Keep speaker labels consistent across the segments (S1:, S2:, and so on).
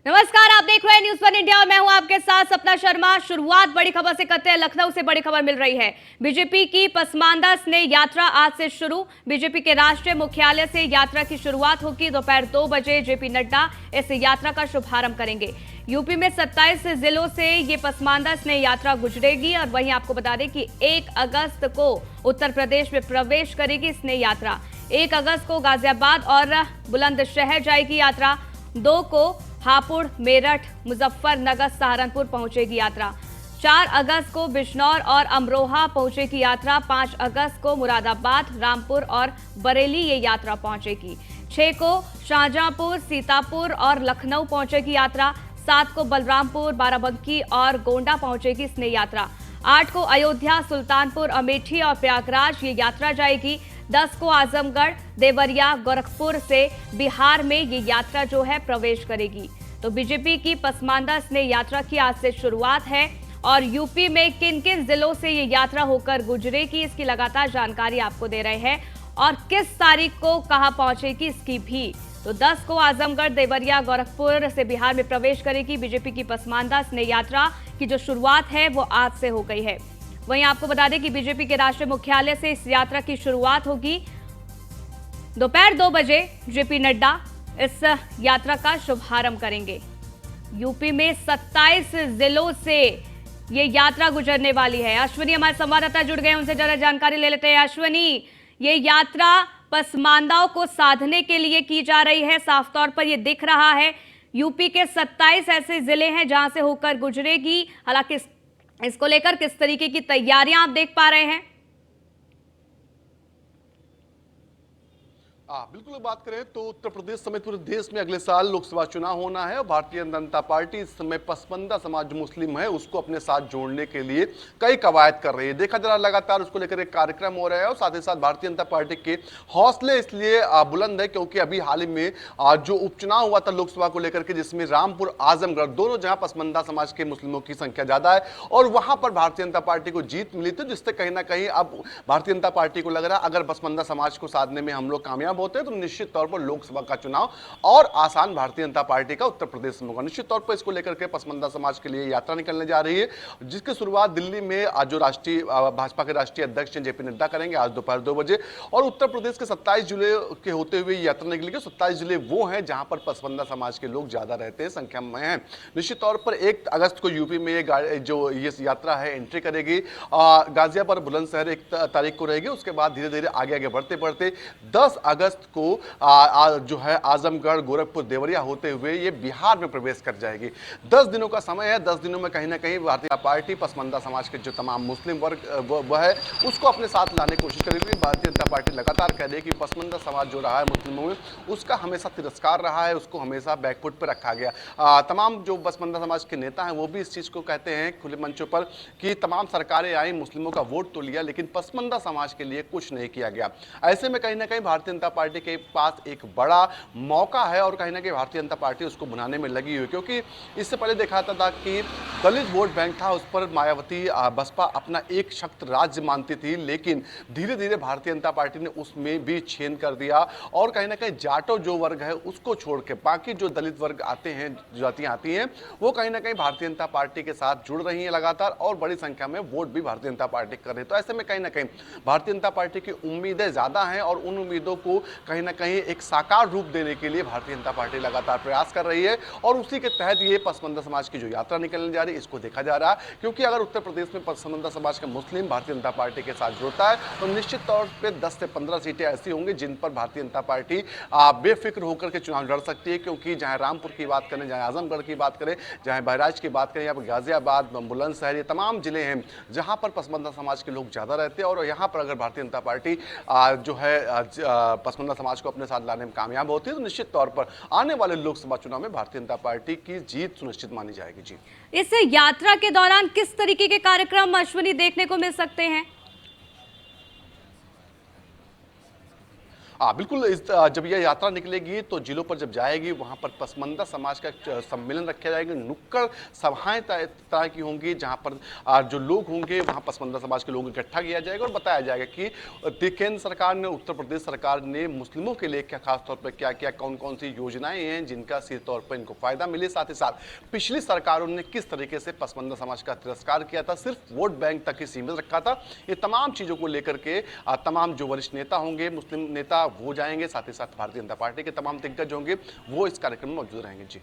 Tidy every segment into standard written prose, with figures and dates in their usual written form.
S1: नमस्कार, आप देख रहे हैं न्यूज़ 1 इंडिया और मैं हूं आपके साथ सपना शर्मा। शुरुआत बड़ी खबर से करते हैं। लखनऊ से बड़ी खबर मिल रही है। बीजेपी की पसमानदा स्नेह यात्रा आज से शुरू। बीजेपी के राष्ट्रीय मुख्यालय से यात्रा की शुरुआत होगी। दोपहर 2 बजे जेपी नड्डा इस यात्रा का शुभारंभ करेंगे। यूपी में 27 जिलों से ये पसमानदा स्नेह यात्रा गुजरेगी और वहीं आपको बता दें कि 1 अगस्त को उत्तर प्रदेश में प्रवेश करेगी स्नेह यात्रा। 1 अगस्त को गाजियाबाद और बुलंदशहर जाएगी यात्रा। 2 को हापुड़, मेरठ, मुजफ्फरनगर, सहारनपुर पहुंचेगी यात्रा। 4 अगस्त को बिजनौर और अमरोहा पहुंचेगी यात्रा। 5 अगस्त को मुरादाबाद, रामपुर और बरेली ये यात्रा पहुंचेगी। 6 को शाहजहांपुर, सीतापुर और लखनऊ पहुंचेगी यात्रा। 7 को बलरामपुर, बाराबंकी और गोंडा पहुंचेगी स्नेह यात्रा। 8 को अयोध्या, सुल्तानपुर, अमेठी और प्रयागराज ये यात्रा जाएगी। 10 को आजमगढ़, देवरिया, गोरखपुर से बिहार में ये यात्रा जो है प्रवेश करेगी। तो बीजेपी की पसमानदा स्नेह यात्रा की आज से शुरुआत है और यूपी में किन किन जिलों से ये यात्रा होकर गुजरेगी इसकी लगातार जानकारी आपको दे रहे हैं और किस तारीख को कहां पहुंचेगी इसकी भी। तो 10 को आजमगढ़, देवरिया, गोरखपुर से बिहार में प्रवेश करेगी बीजेपी की पसमानदा स्नेह यात्रा की जो शुरुआत है वो आज से हो गई है। वहीं आपको बता दें कि बीजेपी के राष्ट्रीय मुख्यालय से इस यात्रा की शुरुआत होगी। दोपहर 2 बजे जेपी नड्डा इस यात्रा का शुभारंभ करेंगे। यूपी में 27 जिलों से ये यात्रा गुजरने वाली है। अश्विनी हमारे संवाददाता जुड़ गए, उनसे जरा जानकारी ले लेते हैं। अश्विनी, ये यात्रा पसमानदाओं को साधने के लिए की जा रही है, साफ तौर पर ये दिख रहा है। यूपी के 27 ऐसे जिले हैं जहां से होकर गुजरेगी। हालांकि इसको लेकर किस तरीके की तैयारियां आप देख पा रहे हैं?
S2: बिल्कुल बात करें तो उत्तर प्रदेश समेत पूरे देश में अगले साल लोकसभा चुनाव होना है और भारतीय जनता पार्टी इस समय पसमानदा समाज जो मुस्लिम है उसको अपने साथ जोड़ने के लिए कई कवायद कर रही है। देखा जा रहा लगातार उसको लेकर एक कार्यक्रम हो रहा है और साथ ही साथ भारतीय जनता पार्टी के हौसले इसलिए बुलंद है क्योंकि अभी हाल ही में जो उपचुनाव हुआ था लोकसभा को लेकर के, जिसमें रामपुर, आजमगढ़ दोनों जहां पसमानदा समाज के मुस्लिमों की संख्या ज्यादा है और वहां पर भारतीय जनता पार्टी को जीत मिली थी, जिससे कहीं ना कहीं अब भारतीय जनता पार्टी को लग रहा है अगर पसमानदा समाज को साधने में हम लोग कामयाब होते हैं तो निश्चित तौर पर लोकसभा का चुनाव और आसान भारतीय जनता पार्टी का उत्तर प्रदेश में होगा। निश्चित तौर पर इसको लेकर के पसमानदा समाज के लिए यात्रा निकलने जा रही है, जिसकी शुरुआत दिल्ली में आज जो राष्ट्रीय भाजपा के राष्ट्रीय अध्यक्ष जेपी नड्डा करेंगे आज दोपहर 2 बजे और उत्तर प्रदेश के 27 जिले के होते हुए यात्रा निकलेगी। 27 जिले वो हैं जहां पर पसमानदा समाज के लोग ज्यादा रहते हैं, संख्या में हैं। निश्चित तौर पर 1 अगस्त को यूपी में ये यात्रा है एंट्री करेगी। गाजियाबाद, बुलंदशहर 1 तारीख को रहेगी। उसके बाद धीरे धीरे आगे आगे बढ़ते बढ़ते 10 अगस्त को जो है आजमगढ़, गोरखपुर, देवरिया होते हुए ये बिहार में प्रवेश कर जाएगी। 10 दिनों का समय है। 10 दिनों में कहीं ना कहीं भारतीय जनता पार्टी पसमानदा समाज के जो तमाम मुस्लिम वर्ग वह है उसको अपने साथ लाने की कोशिश करेगी। भारतीय जनता पार्टी लगातार कह रही है कि पसमानदा समाज जो रहा है मुस्लिमों में उसका हमेशा तिरस्कार रहा है, उसको हमेशा बैकफुट पर रखा गया। तमाम जो पसमानदा समाज के नेता हैं वो भी इस चीज को कहते हैं खुले मंचों पर कि तमाम सरकारें आई, मुस्लिमों का वोट तो लिया लेकिन पसमानदा समाज के लिए कुछ नहीं किया गया। ऐसे में कहीं ना कहीं भारतीय जनता पार्टी के पास एक बड़ा मौका है और कहीं ना कहीं भारतीय जनता पार्टी उसको बनाने में लगी हुई, क्योंकि इससे पहले देखा था कि दलित वोट बैंक था, उस पर मायावती बसपा अपना एक शक्त राज्य मानती थी, लेकिन धीरे धीरे भारतीय जनता पार्टी ने उसमें भी छेद कर दिया और कहीं ना कहीं जाटो जो वर्ग है उसको छोड़ के बाकी जो दलित वर्ग आते हैं, जातियां आती हैं, वो कहीं ना कहीं भारतीय जनता पार्टी के साथ जुड़ रही हैं लगातार और बड़ी संख्या में वोट भी भारतीय जनता पार्टी कर रही है। तो ऐसे में कहीं ना कहीं भारतीय जनता पार्टी की उम्मीदें ज्यादा हैं और उन उम्मीदों को कहीं ना कहीं एक साकार रूप देने के लिए भारतीय जनता पार्टी लगातार प्रयास कर रही है और उसी के तहत ये पसमानदा समाज की जो यात्रा निकलने जा रही है इसको देखा जा रहा है, क्योंकि अगर उत्तर प्रदेश में पसमानदा समाज का मुस्लिम भारतीय जनता पार्टी के साथ जुड़ता है तो निश्चित तौर पर 10 से 15 सीटें ऐसी होंगी जिन पर भारतीय जनता पार्टी बेफिक्र होकर के चुनाव लड़ सकती है, क्योंकि चाहे रामपुर की बात करें, चाहे आजमगढ़ की बात करें, चाहे बहराइच की बात करें या गाजियाबाद, बुलंदशहर, ये तमाम जिले हैं जहां पर पसमानदा समाज के लोग ज्यादा रहते हैं और यहां पर अगर भारतीय जनता पार्टी जो है पसमानदा समाज को अपने साथ लाने में कामयाब होती है तो निश्चित तौर पर आने वाले लोकसभा चुनाव में भारतीय जनता पार्टी की जीत सुनिश्चित मानी जाएगी। जी,
S1: इस यात्रा के दौरान किस तरीके के कार्यक्रम अश्विनी देखने को मिल सकते हैं?
S2: बिल्कुल जब यह यात्रा निकलेगी तो जिलों पर जब जाएगी वहां पर पसमानदा समाज का एक सम्मेलन रखे जाएंगे, नुक्कड़ सभाएं तरह की होंगी जहां पर जो लोग होंगे वहां पसमानदा समाज के लोगों को इकट्ठा किया जाएगा और बताया जाएगा कि केंद्र सरकार ने, उत्तर प्रदेश सरकार ने मुस्लिमों के लिए क्या खास तौर पर क्या क्या कौन कौन सी योजनाएं हैं जिनका सीधे तौर पर इनको फायदा मिले। साथ ही साथ पिछली सरकारों ने किस तरीके से पसमानदा समाज का तिरस्कार किया था, सिर्फ वोट बैंक तक ही सीमित रखा था। ये तमाम चीजों को लेकर के तमाम जो वरिष्ठ नेता होंगे, मुस्लिम नेता वो जाएंगे, साथ ही साथ भारतीय जनता पार्टी के तमाम दिग्गज होंगे वो इस कार्यक्रम में मौजूद रहेंगे। जी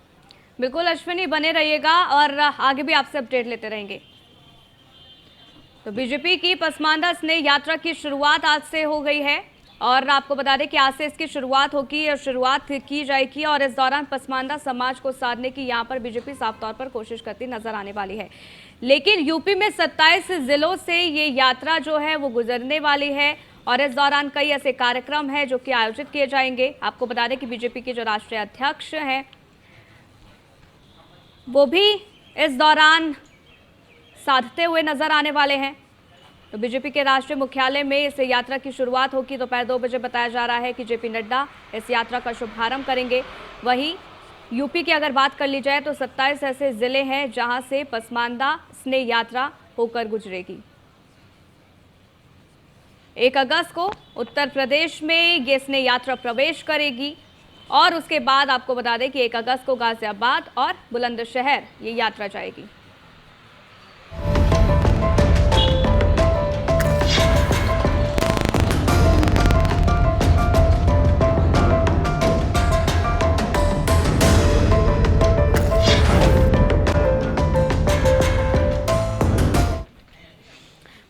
S1: बिल्कुल अश्विनी, बने रहिएगा और आगे भी आपसे अपडेट लेते रहेंगे। तो बीजेपी की पसमानदा स्नेह यात्रा की शुरुआत आज से हो गई है और आपको बता दें कि आज से इसकी शुरुआत होगी और शुरुआत की जाएगी और इस दौरान पसमानदा समाज को साधने की यहां पर बीजेपी साफ तौर पर कोशिश करती नजर आने वाली है। लेकिन यूपी में 27 जिलों से ये यात्रा जो है वो गुजरने वाली है और इस दौरान कई ऐसे कार्यक्रम हैं जो कि आयोजित किए जाएंगे। आपको बता दें कि बीजेपी के जो राष्ट्रीय अध्यक्ष हैं वो भी इस दौरान साधते हुए नजर आने वाले हैं। तो बीजेपी के राष्ट्रीय मुख्यालय में इस यात्रा की शुरुआत होगी। दोपहर 2 बजे बताया जा रहा है कि जेपी नड्डा इस यात्रा का शुभारंभ करेंगे। वहीं यूपी की अगर बात कर ली जाए तो 27 ऐसे जिले हैं जहां से पसमानदा स्नेह यात्रा होकर गुजरेगी। 1 अगस्त को उत्तर प्रदेश में ये स्नेह यात्रा प्रवेश करेगी और उसके बाद आपको बता दें कि 1 अगस्त को गाजियाबाद और बुलंदशहर ये यात्रा जाएगी।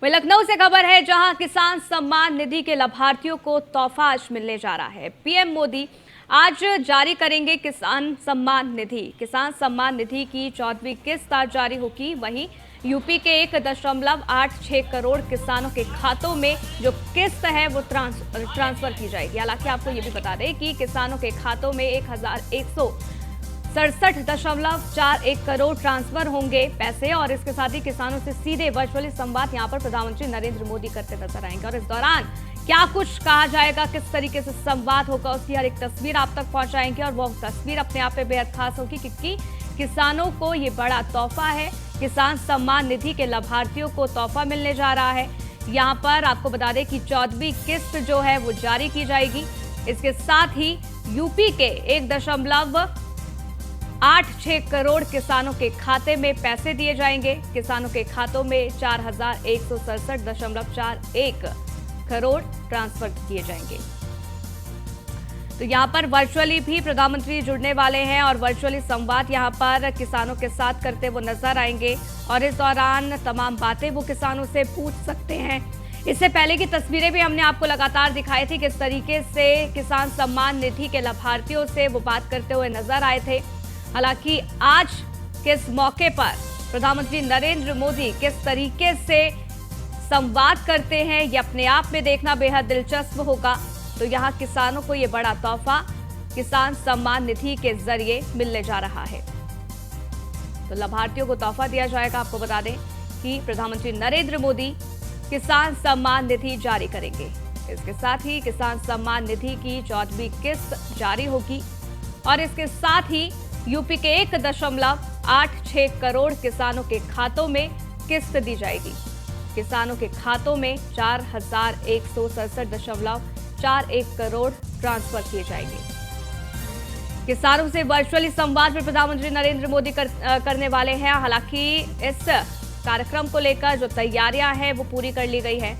S1: वहीं लखनऊ से खबर है जहां किसान सम्मान निधि के लाभार्थियों को तोहफा आज मिलने जा रहा है। पीएम मोदी आज जारी करेंगे किसान सम्मान निधि। किसान सम्मान निधि की 14वीं किस्त आज जारी होगी। वहीं यूपी के 1.86 करोड़ किसानों के खातों में जो किस्त है वो ट्रांसफर की जाएगी। हालांकि आपको ये भी बता दें कि किसानों के खातों में 1167.41 करोड़ ट्रांसफर होंगे पैसे और इसके साथ ही किसानों से सीधे वर्चुअली संवाद यहां पर प्रधानमंत्री नरेंद्र मोदी करते नजर आएंगे और इस दौरान क्या कुछ कहा जाएगा, किस तरीके से संवाद होगा, उसकी हर एक तस्वीर आप तक पहुंचाएंगे और वो तस्वीर अपने आप में बेहद खास होगी क्योंकि किसानों को ये बड़ा तोहफा है। किसान सम्मान निधि के लाभार्थियों को तोहफा मिलने जा रहा है। यहाँ पर आपको बता दें कि 14वीं किस्त जो है वो जारी की जाएगी। इसके साथ ही यूपी के 1.86 करोड़ किसानों के खाते में पैसे दिए जाएंगे। किसानों के खातों में 4167.41 करोड़ ट्रांसफर किए जाएंगे। तो यहाँ पर वर्चुअली भी प्रधानमंत्री जुड़ने वाले हैं और वर्चुअली संवाद यहाँ पर किसानों के साथ करते वो नजर आएंगे और इस दौरान तमाम बातें वो किसानों से पूछ सकते हैं। इससे पहले की तस्वीरें भी हमने आपको लगातार दिखाई थी किस तरीके से किसान सम्मान निधि के लाभार्थियों से वो बात करते हुए नजर आए थे। हालांकि आज किस मौके पर प्रधानमंत्री नरेंद्र मोदी किस तरीके से संवाद करते हैं ये अपने आप में देखना बेहद दिलचस्प होगा। तो यहाँ किसानों को ये बड़ा तोहफा किसान सम्मान निधि के जरिए मिलने जा रहा है। तो लाभार्थियों को तोहफा दिया जाएगा। आपको बता दें कि प्रधानमंत्री नरेंद्र मोदी किसान सम्मान निधि जारी करेंगे। इसके साथ ही किसान सम्मान निधि की 14वीं किस्त जारी होगी और इसके साथ ही यूपी के 1.86 करोड़ किसानों के खातों में किस्त दी जाएगी। किसानों के खातों में 4167.41 करोड़ ट्रांसफर किए जाएंगे। किसानों से वर्चुअली संवाद में प्रधानमंत्री नरेंद्र मोदी करने वाले हैं। हालांकि इस कार्यक्रम को लेकर जो तैयारियां हैं वो पूरी कर ली गई है।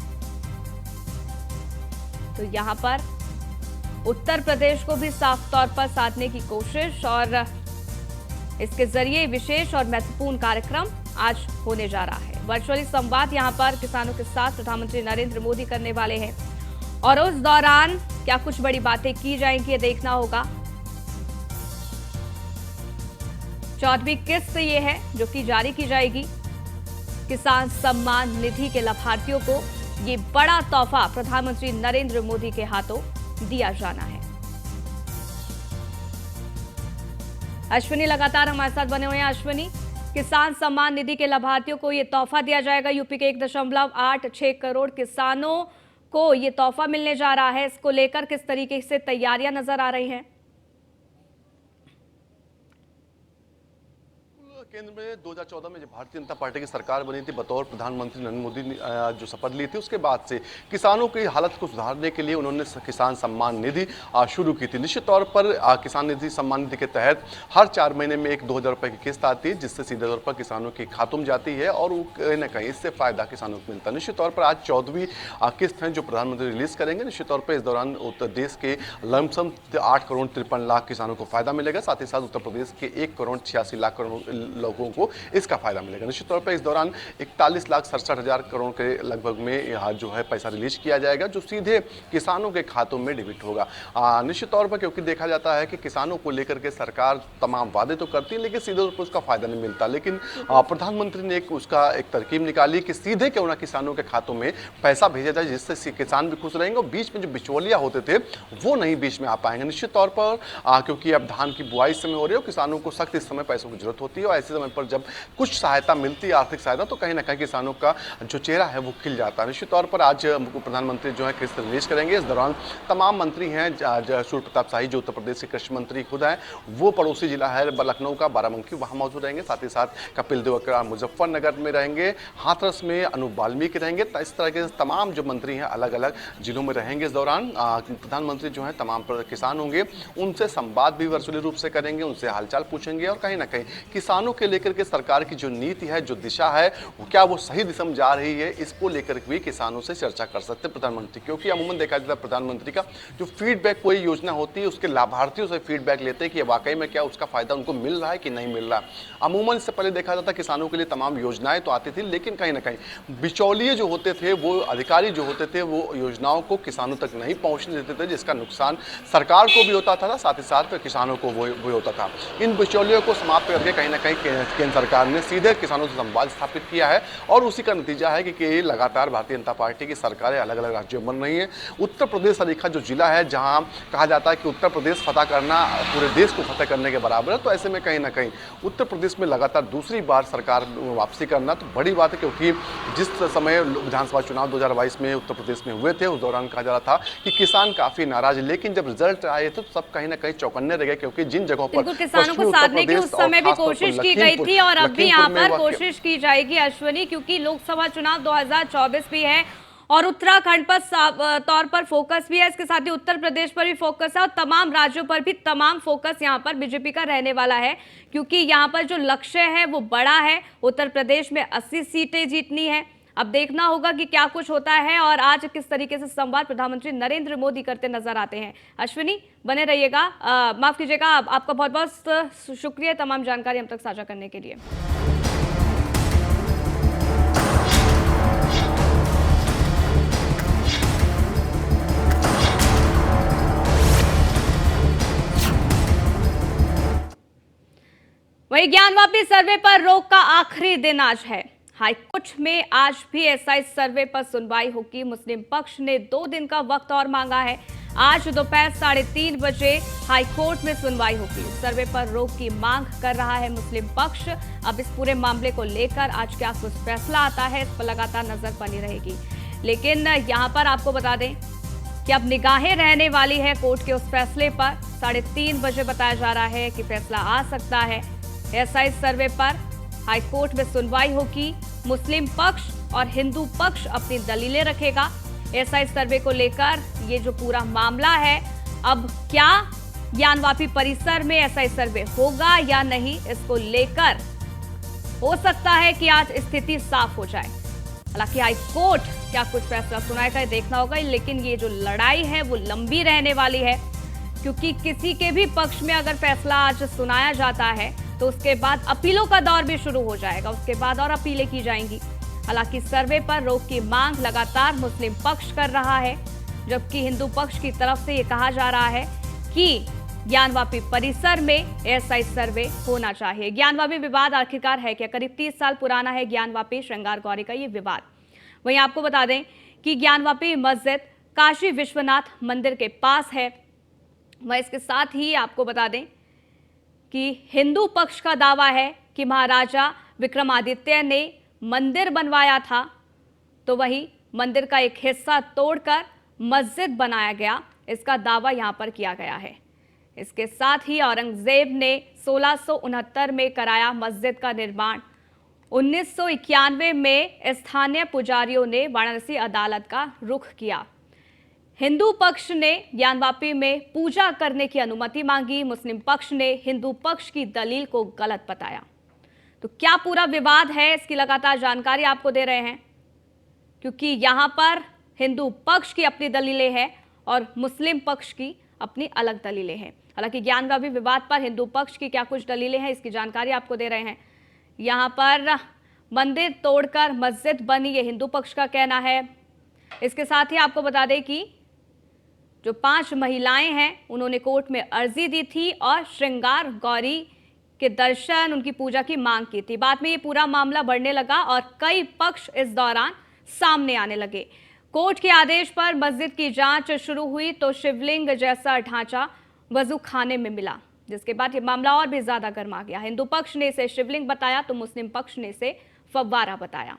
S1: तो यहां पर उत्तर प्रदेश को भी साफ तौर पर साधने की कोशिश और इसके जरिए विशेष और महत्वपूर्ण कार्यक्रम आज होने जा रहा है। वर्चुअली संवाद यहां पर किसानों के साथ प्रधानमंत्री नरेंद्र मोदी करने वाले हैं और उस दौरान क्या कुछ बड़ी बातें की जाएंगी ये देखना होगा। 14वीं किस्त ये है जो कि जारी की जाएगी। किसान सम्मान निधि के लाभार्थियों को ये बड़ा तोहफा प्रधानमंत्री नरेंद्र मोदी के हाथों दिया जाना है। अश्विनी लगातार हमारे साथ बने हुए हैं। अश्विनी, किसान सम्मान निधि के लाभार्थियों को यह तोहफा दिया जाएगा। यूपी के 1.86 करोड़ किसानों को ये तोहफा मिलने जा रहा है, इसको लेकर किस तरीके से तैयारियां नजर आ रही हैं?
S2: केंद्र में 2014 में जब भारतीय जनता पार्टी की सरकार बनी थी, बतौर प्रधानमंत्री नरेंद्र मोदी ने जो शपथ ली थी, उसके बाद से किसानों की हालत को सुधारने के लिए उन्होंने किसान सम्मान निधि शुरू की थी। निश्चित तौर पर किसान निधि सम्मान निधि के तहत हर 4 महीने में एक 2,000 रुपए की किस्त आती है, जिससे सीधे तौर पर किसानों के खातों में जाती है और वो कहीं ना कहीं इससे फायदा किसानों को मिलता है। निश्चित तौर पर आज 14वीं किस्त है जो प्रधानमंत्री रिलीज करेंगे। निश्चित तौर पर इस दौरान उत्तर देश के लमसम 8 करोड़ 53 लाख किसानों को फायदा मिलेगा। साथ ही साथ उत्तर प्रदेश के 1 करोड़ 86 लाख लोगों को इसका फायदा मिलेगा। निश्चित तौर पर इस दौरान 41 लाख 67 हजार करोड़ के लगभग में यहाँ जो है पैसा रिलीज किया जाएगा, जो सीधे किसानों के खातों में डिबिट होगा। निश्चित तौर पर क्योंकि देखा जाता है कि किसानों को लेकर के सरकार तमाम वादे तो करती है, लेकिन सीधे तौर पर उसका फायदा नहीं मिलता। लेकिन प्रधानमंत्री ने उसका एक तरकीब निकाली कि सीधे क्यों ना किसानों के खातों में पैसा भेजा जाए, जिससे किसान भी खुश रहेंगे और बीच में जो बिचौलिया होते थे वो नहीं बीच में आ पाएंगे। निश्चित तौर पर क्योंकि अब धान की बुआई समय हो रही है, किसानों को सख्त इस समय पैसों की जरूरत होती है और ऐसे समय पर जब कुछ सहायता मिलती है, आर्थिक सहायता, तो कहीं ना कहीं किसानों का जो चेहरा है वो खिल जाता है। निश्चित तौर पर आज प्रधानमंत्री जो है किस्त रिलीज करेंगे। इस दौरान तमाम मंत्री हैं, सूर्य प्रताप शाही जो उत्तर प्रदेश के कृषि मंत्री खुद हैं, वो पड़ोसी जिला है लखनऊ का बाराबंकी, वहाँ मौजूद रहेंगे। साथ ही साथ कपिल देव मुजफ्फरनगर में रहेंगे, हाथरस में अनूप वाल्मीकि रहेंगे। इस तरह के तमाम जो मंत्री हैं अलग अलग जिलों में रहेंगे। इस दौरान प्रधानमंत्री जो है तमाम किसान होंगे, उनसे संवाद भी वर्चुअली रूप से करेंगे, उनसे हालचाल पूछेंगे और कहीं ना कहीं किसानों के लेकर के सरकार की जो नीति है, जो दिशा है, वो क्या वो सही दिशा में जा रही है, इसको लेकर भी किसानों से चर्चा कर सकते हैं प्रधानमंत्री। क्योंकि अमूमन देखा जाता है प्रधानमंत्री का जो फीडबैक कोई योजना होती है उसके लाभार्थियों से फीडबैक लेते हैं कि वाकई में क्या उसका फायदा उनको मिल रहा है कि नहीं मिल रहा। अमूमन इससे पहले देखा जाता किसानों के लिए तमाम योजनाएं तो आती थी, लेकिन कहीं ना कहीं बिचौलिए जो होते थे, वो अधिकारी जो होते थे, वो योजनाओं को किसानों तक नहीं पहुंचने देते थे, जिसका नुकसान सरकार को भी होता था, साथ ही साथ किसानों को वो होता था। इन बिचौलियों को समाप्त करके कहीं ना कहीं केंद्र सरकार ने सीधे किसानों से संवाद स्थापित किया है और उसी का नतीजा है कि लगातार भारतीय जनता पार्टी की सरकारें अलग अलग राज्यों में बन रही हैं। उत्तर प्रदेश सरीखा जो जिला है, जहां कहा जाता है कि उत्तर प्रदेश फतह करना पूरे देश को फतह करने के बराबर है, तो ऐसे में कहीं ना कहीं उत्तर प्रदेश में लगातार दूसरी बार सरकार वापसी करना तो बड़ी बात है। क्योंकि जिस समय विधानसभा चुनाव 2022 में उत्तर प्रदेश में हुए थे, उस दौरान कहा जा रहा था कि किसान काफी नाराज है, लेकिन जब रिजल्ट आए तो सब कहीं ना कहीं चौकन्ने रह गए। क्योंकि जिन जगहों पर
S1: किसानों को साधने की उस समय भी कोशिश की गई थी और अब भी यहाँ पर कोशिश की जाएगी अश्विनी, क्योंकि लोकसभा चुनाव 2024 भी है और उत्तराखंड पर तौर पर फोकस भी है, इसके साथ ही उत्तर प्रदेश पर भी फोकस है और तमाम राज्यों पर भी तमाम फोकस यहाँ पर बीजेपी का रहने वाला है। क्योंकि यहाँ पर जो लक्ष्य है वो बड़ा है, उत्तर प्रदेश में 80 सीटें जीतनी है। अब देखना होगा कि क्या कुछ होता है और आज किस तरीके से संवाद प्रधानमंत्री नरेंद्र मोदी करते नजर आते हैं। अश्विनी बने रहिएगा, माफ कीजिएगा, आपका बहुत बहुत शुक्रिया तमाम जानकारी हम तक साझा करने के लिए। वही ज्ञानवापी सर्वे पर रोक का आखिरी दिन आज है। हाईकोर्ट में आज भी एसआई सर्वे पर सुनवाई होगी। मुस्लिम पक्ष ने 2 दिन का वक्त और मांगा है। आज दोपहर 3:30 बजे हाईकोर्ट में सुनवाई होगी। सर्वे पर रोक की मांग कर रहा है मुस्लिम पक्ष। अब इस पूरे मामले को लेकर आज क्या कुछ फैसला आता है, इस पर लगातार नजर बनी रहेगी। लेकिन यहाँ पर आपको बता दें कि अब निगाहें रहने वाली है कोर्ट के उस फैसले पर। 3:30 बजे बताया जा रहा है कि फैसला आ सकता है। एसआई सर्वे पर हाईकोर्ट में सुनवाई होगी। मुस्लिम पक्ष और हिंदू पक्ष अपनी दलीलें रखेगा। एसआई सर्वे को लेकर ये जो पूरा मामला है, अब क्या ज्ञानवापी परिसर में एसआई सर्वे होगा या नहीं, इसको लेकर हो सकता है कि आज स्थिति साफ हो जाए। हालांकि हाईकोर्ट क्या कुछ फैसला सुनाएगा देखना होगा, लेकिन ये जो लड़ाई है वो लंबी रहने वाली है। क्योंकि किसी के भी पक्ष में अगर फैसला आज सुनाया जाता है तो उसके बाद अपीलों का दौर भी शुरू हो जाएगा, उसके बाद और अपीलें की जाएंगी। हालांकि सर्वे पर रोक की मांग लगातार मुस्लिम पक्ष कर रहा है, जबकि हिंदू पक्ष की तरफ से ये कहा जा रहा है कि ज्ञानवापी परिसर में एसआई सर्वे होना चाहिए। ज्ञानवापी विवाद आखिरकार है क्या? करीब 30 साल पुराना है ज्ञानवापी श्रृंगार गौरी का ये विवाद। वहीं आपको बता दें कि ज्ञानवापी मस्जिद काशी विश्वनाथ मंदिर के पास है। वह इसके साथ ही आपको बता दें कि हिंदू पक्ष का दावा है कि महाराजा विक्रमादित्य ने मंदिर बनवाया था, तो वही मंदिर का एक हिस्सा तोड़कर मस्जिद बनाया गया, इसका दावा यहां पर किया गया है। इसके साथ ही औरंगजेब ने 1669 में कराया मस्जिद का निर्माण। 1991 में स्थानीय पुजारियों ने वाराणसी अदालत का रुख किया। हिंदू पक्ष ने ज्ञानवापी में पूजा करने की अनुमति मांगी। मुस्लिम पक्ष ने हिंदू पक्ष की दलील को गलत बताया। तो क्या पूरा विवाद है, इसकी लगातार जानकारी आपको दे रहे हैं, क्योंकि यहां पर हिंदू पक्ष की अपनी दलीलें हैं और मुस्लिम पक्ष की अपनी अलग दलीलें हैं। हालांकि ज्ञानवापी विवाद पर हिंदू पक्ष की क्या कुछ दलीलें हैं, इसकी जानकारी आपको दे रहे हैं। यहां पर मंदिर तोड़कर मस्जिद बनी, ये हिंदू पक्ष का कहना है। इसके साथ ही आपको बता दें कि जो 5 महिलाएं हैं, उन्होंने कोर्ट में अर्जी दी थी और श्रृंगार गौरी के दर्शन, उनकी पूजा की मांग की थी। बाद में ये पूरा मामला बढ़ने लगा और कई पक्ष इस दौरान सामने आने लगे। कोर्ट के आदेश पर मस्जिद की जांच शुरू हुई तो शिवलिंग जैसा ढांचा वजू खाने में मिला, जिसके बाद ये मामला और भी ज्यादा गर्मा गया। हिंदू पक्ष ने इसे शिवलिंग बताया तो मुस्लिम पक्ष ने इसे फव्वारा बताया।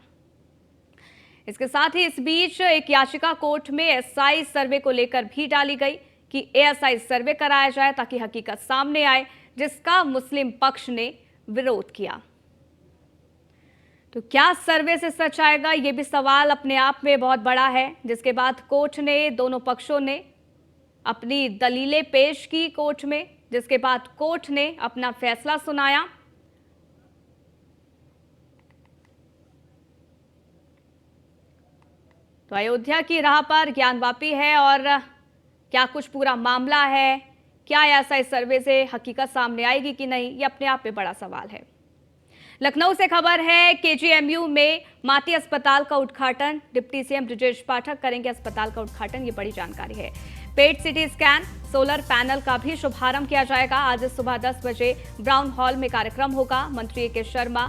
S1: इसके साथ ही इस बीच एक याचिका कोर्ट में एएसआई सर्वे को लेकर भी डाली गई कि एएसआई सर्वे कराया जाए ताकि हकीकत सामने आए, जिसका मुस्लिम पक्ष ने विरोध किया। तो क्या सर्वे से सच आएगा, ये भी सवाल अपने आप में बहुत बड़ा है। जिसके बाद कोर्ट ने, दोनों पक्षों ने अपनी दलीलें पेश की कोर्ट में, जिसके बाद कोर्ट ने अपना फैसला सुनाया। तो अयोध्या की राह पर ज्ञानवापी है और क्या कुछ पूरा मामला है, क्या ऐसा इस सर्वे से हकीकत सामने आएगी कि नहीं, ये अपने आप में बड़ा सवाल है। लखनऊ से खबर है, केजीएमयू में माटी अस्पताल का उद्घाटन डिप्टी सीएम ब्रजेश पाठक करेंगे अस्पताल का उद्घाटन, ये बड़ी जानकारी है। PET CT scan solar panel का भी शुभारंभ किया जाएगा। आज सुबह 10 बजे ब्राउन हॉल में कार्यक्रम होगा। मंत्री के शर्मा,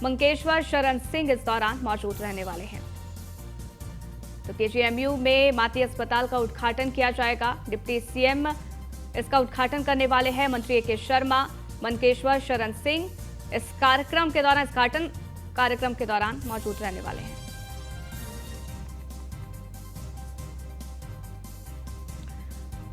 S1: मंकेश्वर शरण सिंह इस दौरान मौजूद रहने वाले हैं। तो केजीएमयू में माटी अस्पताल का उद्घाटन किया जाएगा। डिप्टी सीएम इसका उद्घाटन करने वाले हैं। मंत्री के शर्मा, मंकेश्वर शरण सिंह इस कार्यक्रम के दौरान, उद्घाटन कार्यक्रम के दौरान मौजूद रहने वाले हैं।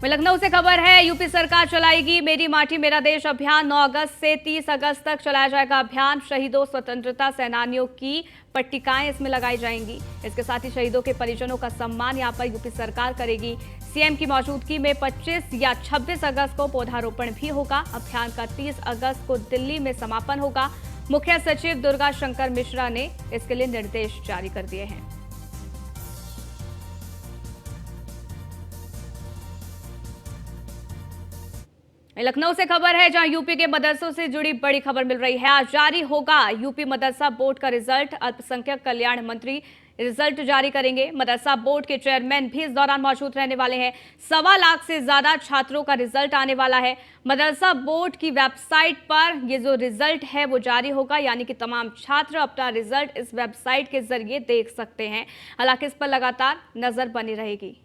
S1: लखनऊ से खबर है, यूपी सरकार चलाएगी मेरी माटी मेरा देश अभियान। 9 अगस्त से 30 अगस्त तक चलाया जाएगा अभियान। शहीदों, स्वतंत्रता सेनानियों की पट्टिकाएं इसमें लगाई जाएंगी। इसके साथ ही शहीदों के परिजनों का सम्मान यहां पर यूपी सरकार करेगी। सीएम की मौजूदगी में 25 या 26 अगस्त को पौधारोपण भी होगा। अभियान का 30 अगस्त को दिल्ली में समापन होगा। मुख्य सचिव दुर्गा शंकर मिश्रा ने इसके लिए निर्देश जारी कर दिए हैं। लखनऊ से खबर है, जहां यूपी के मदरसों से जुड़ी बड़ी खबर मिल रही है। आज जारी होगा यूपी मदरसा बोर्ड का रिजल्ट। अल्पसंख्यक कल्याण मंत्री रिजल्ट जारी करेंगे। मदरसा बोर्ड के चेयरमैन भी इस दौरान मौजूद रहने वाले हैं। 1.25 लाख से ज्यादा छात्रों का रिजल्ट आने वाला है। मदरसा बोर्ड की वेबसाइट पर ये जो रिजल्ट है वो जारी होगा, यानी कि तमाम छात्र अपना रिजल्ट इस वेबसाइट के जरिए देख सकते हैं। हालांकि इस पर लगातार नजर बनी रहेगी।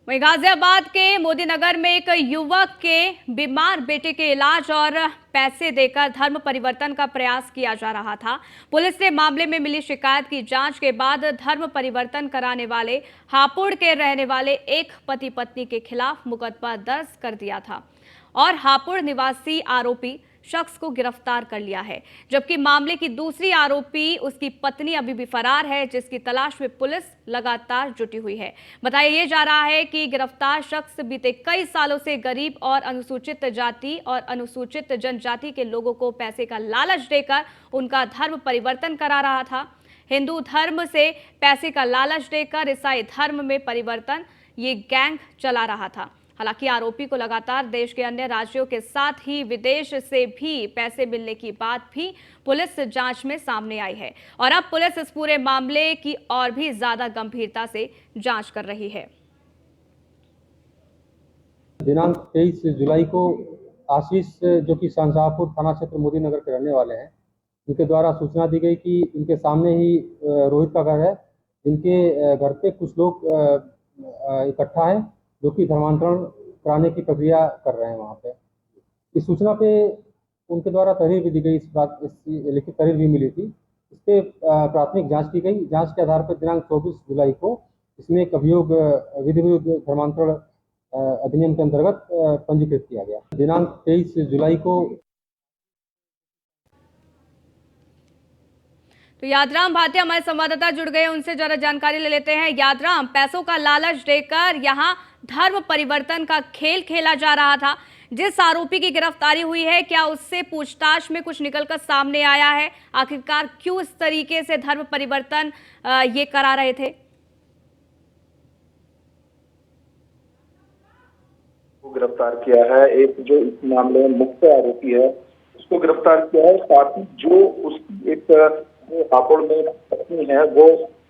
S1: वहीं गाजियाबाद के मोदी नगर में एक युवक के बीमार बेटे के इलाज और पैसे देकर धर्म परिवर्तन का प्रयास किया जा रहा था। पुलिस ने मामले में मिली शिकायत की जांच के बाद धर्म परिवर्तन कराने वाले हापुड़ के रहने वाले एक पति पत्नी के खिलाफ मुकदमा दर्ज कर दिया था और हापुड़ निवासी आरोपी शख्स को गिरफ्तार कर लिया है, जबकि मामले की दूसरी आरोपी उसकी पत्नी अभी भी फरार है, जिसकी तलाश में पुलिस लगातार जुटी हुई है। बताया ये जा रहा है कि गिरफ्तार शख्स बीते कई सालों से गरीब और अनुसूचित जाति और अनुसूचित जनजाति के लोगों को पैसे का लालच देकर उनका धर्म परिवर्तन करा रहा था। हिंदू धर्म से पैसे का लालच देकर ईसाई धर्म में परिवर्तन ये गैंग चला रहा था। हालांकि आरोपी को लगातार देश के अन्य राज्यों के साथ ही विदेश से भी पैसे मिलने की बात भी पुलिस जांच में सामने आई है और अब पुलिस इस पूरे मामले की और भी ज्यादा गंभीरता से जांच कर रही है।
S3: दिनांक 23 जुलाई को आशीष, जो कि शाहजहांपुर थाना क्षेत्र मोदी नगर के रहने वाले हैं, उनके द्वारा सूचना दी गई कि इनके सामने ही रोहित का घर है। इनके घर पे कुछ लोग इकट्ठा हैं जो कि धर्मांतरण कराने की प्रक्रिया कर रहे हैं वहाँ पे। इस सूचना पे उनके द्वारा तहरीर भी दी गई, इसकी लिखित तहरीर भी मिली थी। इस पे प्राथमिक जांच की गई। जांच के आधार पर दिनांक 24 जुलाई को इसमें एक अभियोग विधि विरुद्ध धर्मांतरण अधिनियम के अंतर्गत पंजीकृत किया गया। दिनांक 23 जुलाई को
S1: तो यादराम भाटिया हमारे संवाददाता जुड़ गए, उनसे जरा जानकारी ले लेते हैं। यादराम, पैसों का लालच देकर यहां धर्म परिवर्तन का खेल खेला जा रहा था। जिस आरोपी की गिरफ्तारी हुई है, क्या उससे पूछताछ में कुछ निकलकर सामने आया है? आखिरकार क्यों इस तरीके से धर्म परिवर्तन ये करा रहे थे?
S4: गिरफ्तार किया है। एक जो इस मामले में मुख्य आरोपी है उसको गिरफ्तार किया है। साथ ही जो उसकी एक हापुड़ में पत्नी है वो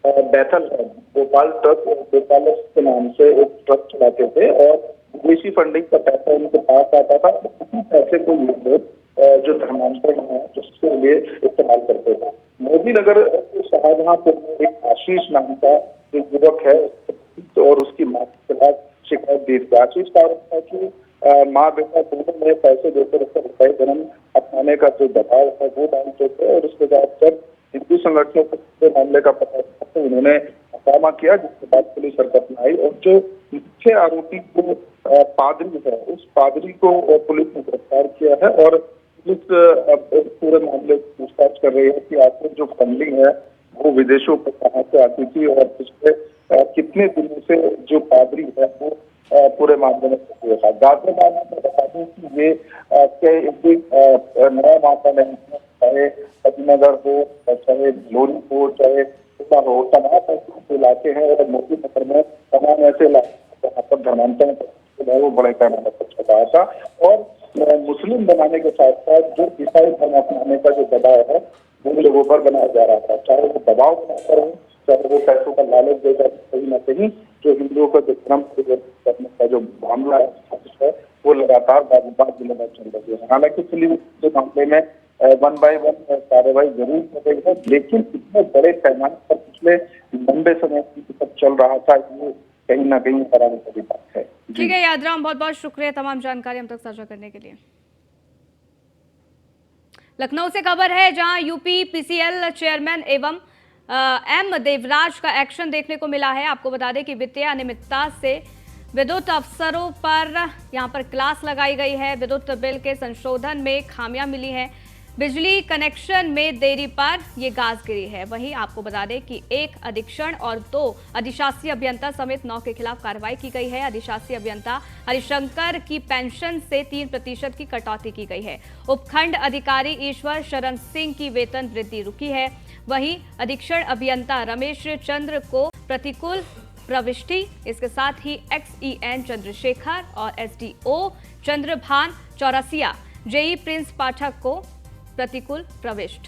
S4: बैथल है, गोपाल के नाम से एक ट्रक चलाते थे और विदेशी फंडिंग का पैसा उनके पास आता था। उसी पैसे को ये लोग जो धर्मांतरण है उसके लिए इस्तेमाल करते थे। मोदी नगर शाहजहांपुर में एक आशीष नाम का एक युवक है और उसकी मां के खिलाफ शिकायत दी थी। आशीष का आरोप था कि माँ बेटा दोनों में पैसे देकर उसका रुपये धर्म अपनाने का जो दबाव है वो डालते थे और उसके बाद जब हिंदू संगठनों को मामले का पता चला तो उन्होंने हंगामा किया, जिसके बाद पुलिस हरकत में आई और जो मुख्य आरोपी को पादरी है उस पादरी को पुलिस ने गिरफ्तार किया है और पुलिस पूरे मामले की पूछताछ कर रही है कि आखिर जो फंडिंग है वो विदेशों को कहाँ से आती थी और पिछले कितने दिनों से जो पादरी है वो पूरे मामले में सक्रिय था। गाजर मामले में बता दूं कि ये नया मामला नहीं है, चाहे अजीनगर हो, चाहे लोरी हो, चाहे हो, तमाम इलाके हैं और मोदी नगर में तमाम ऐसे इलाके जहाँ पर धर्मांतरण वो बड़े पैमाने पर चल रहा था और मुस्लिम बनाने के साथ साथ जो ईसाई धर्म अपनाने का जो दबाव है वो लोगों पर बनाया जा रहा था। चाहे वो दबाव बनाकर हो, चाहे वो पैसों का लालच देकर, कहीं न कहीं जो हिंदुओं का जो धर्म परिवर्तन करने का जो मामला है वो लगातार जिले में चल रही है। हालांकि पुलिस जो मामले में 1 by 1 कार्रवाई जरूर कर रही है, लेकिन इतने बड़े पैमाने पर पिछले लंबे समय तक चल रहा था ये कहीं ना कहीं हैरानी वाली बात है।
S1: ठीक है यादराम, बहुत बहुत शुक्रिया तमाम जानकारी हम तक साझा करने के लिए। लखनऊ से खबर है जहां यूपी पीसीएल चेयरमैन एवं एम देवराज का एक्शन देखने को मिला है। आपको बता दें कि वित्तीय अनियमितता से विद्युत अफसरों पर यहां पर क्लास लगाई गई है। विद्युत बिल के संशोधन में खामियां मिली हैं। बिजली कनेक्शन में देरी पर यह गाज गिरी है। वहीं आपको बता दें कि 1 अधीक्षण और 2 अधिशासी अभियंता समेत 9 के खिलाफ कार्रवाई की गई है। अधिशासी अभियंता हरिशंकर की पेंशन से 3% की कटौती की गई है। उपखंड अधिकारी ईश्वर शरण सिंह की वेतन वृद्धि रुकी है। वहीं अधीक्षण अभियंता रमेश चंद्र को प्रतिकूल प्रविष्टि, इसके साथ ही XEN चंद्रशेखर और SDO Chandrabhan Chaurasia JE Prince Pathak को प्रतिकूल प्रविष्ट।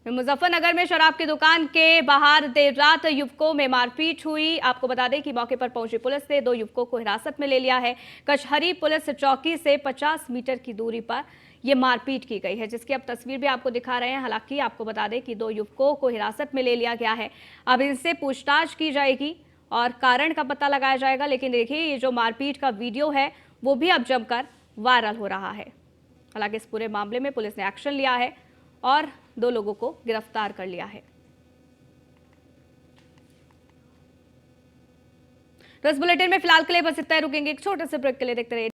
S1: मुजफ्फरनगर में शराब की दुकान के बाहर देर रात युवकों में मारपीट हुई। आपको बता दें कि मौके पर पहुंची पुलिस ने 2 युवकों को हिरासत में ले लिया है। कचहरी पुलिस चौकी से 50 मीटर की दूरी पर यह मारपीट की गई है, जिसकी अब तस्वीर भी आपको दिखा रहे हैं। हालांकि आपको बता दें कि 2 युवकों को हिरासत में ले लिया गया है। अब इनसे पूछताछ की जाएगी और कारण का पता लगाया जाएगा। लेकिन देखिए, ये जो मारपीट का वीडियो है वो भी अब जमकर वायरल हो रहा है। हालांकि इस पूरे मामले में पुलिस ने एक्शन लिया है और 2 लोगों को गिरफ्तार कर लिया है। तो इस बुलेटिन में फिलहाल के लिए बस इतना ही, रुकेंगे एक छोटे से ब्रेक के लिए। देखते रहिए।